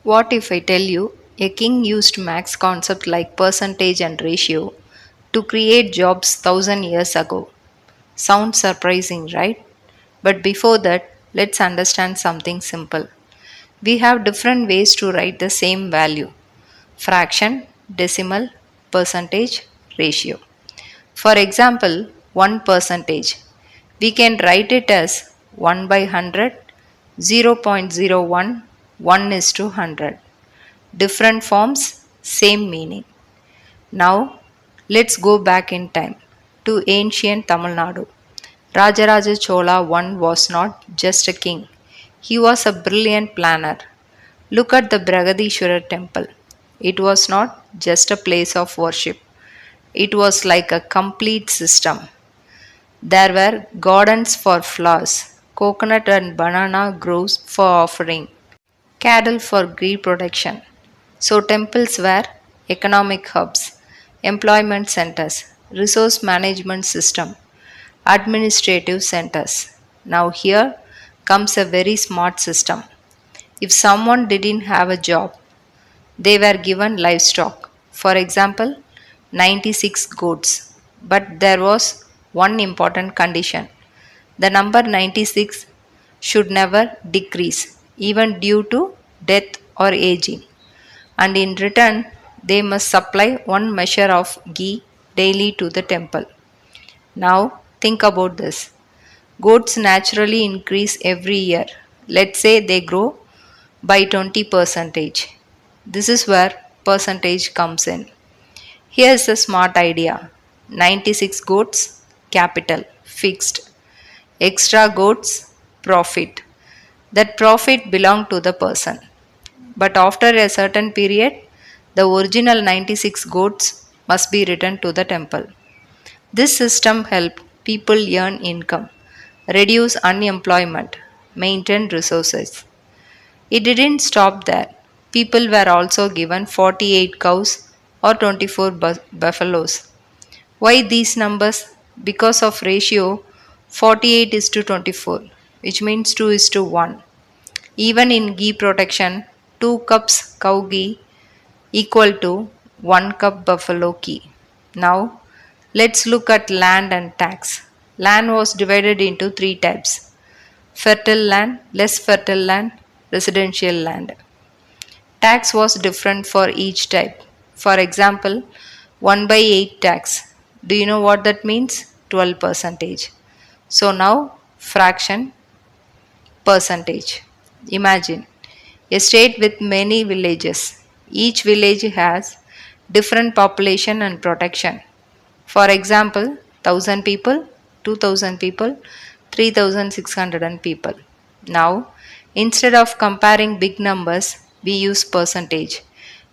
What if I tell you a king used max concept like percentage and ratio to create jobs 1000 years ago? Sounds surprising, right? But before that, let's understand something simple. We have different ways to write the same value: fraction, decimal, percentage, ratio. For example, 1 percentage. We can write it as 1 by 100, 0.01, 1 is to 100. Different forms, same meaning. Now, let's go back in time to ancient Tamil Nadu. Rajaraja Chola I was not just a king, he was a brilliant planner. Look at the Bragadishwara temple. It was not just a place of worship, it was like a complete system. There were gardens for flowers, coconut and banana groves for offering, cattle for reproduction. So, temples were economic hubs, employment centers, resource management system, administrative centers. Now, here comes a very smart system. If someone didn't have a job, they were given livestock. For example, 96 goats. But there was one important condition: the number 96 should never decrease, even due to death or aging. And in return, they must supply one measure of ghee daily to the temple. Now, think about this. Goats naturally increase every year. Let's say they grow by 20 percentage. This is where percentage comes in. Here's a smart idea: 96 goats, capital, fixed. Extra goats, profit. That profit belonged to the person. But after a certain period, the original 96 goats must be returned to the temple. This system helped people earn income, reduce unemployment, maintain resources. It didn't stop there. People were also given 48 cows or 24 buffaloes. Why these numbers? Because of ratio 48 is to 24, which means 2 is to 1. Even in ghee production, 2 cups cow ghee equal to 1 cup buffalo ghee. Now, let's look at land and tax. Land was divided into three types: fertile land, less fertile land, residential land. Tax was different for each type. For example, 1 by 8 tax. Do you know what that means? 12 percentage. So now, fraction, percentage. Imagine a state with many villages. Each village has different population and protection. For example, 1000 people, 2000 people, 3600 people. Now, instead of comparing big numbers, we use percentage.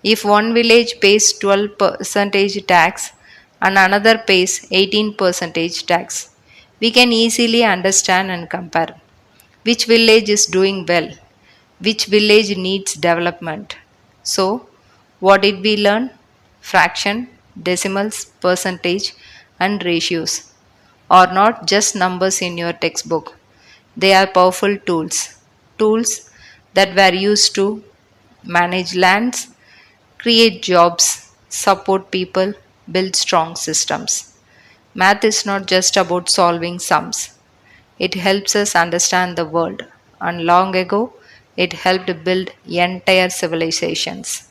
If one village pays 12 percentage tax and another pays 18 percentage tax, we can easily understand and compare which village is doing well, which village needs development. So, what did we learn? Fraction, decimals, percentage, and ratios are not just numbers in your textbook. They are powerful tools that were used to manage lands, create jobs, support people, build strong systems. Math is not just about solving sums. It helps us understand the world, and long ago, it helped build entire civilizations.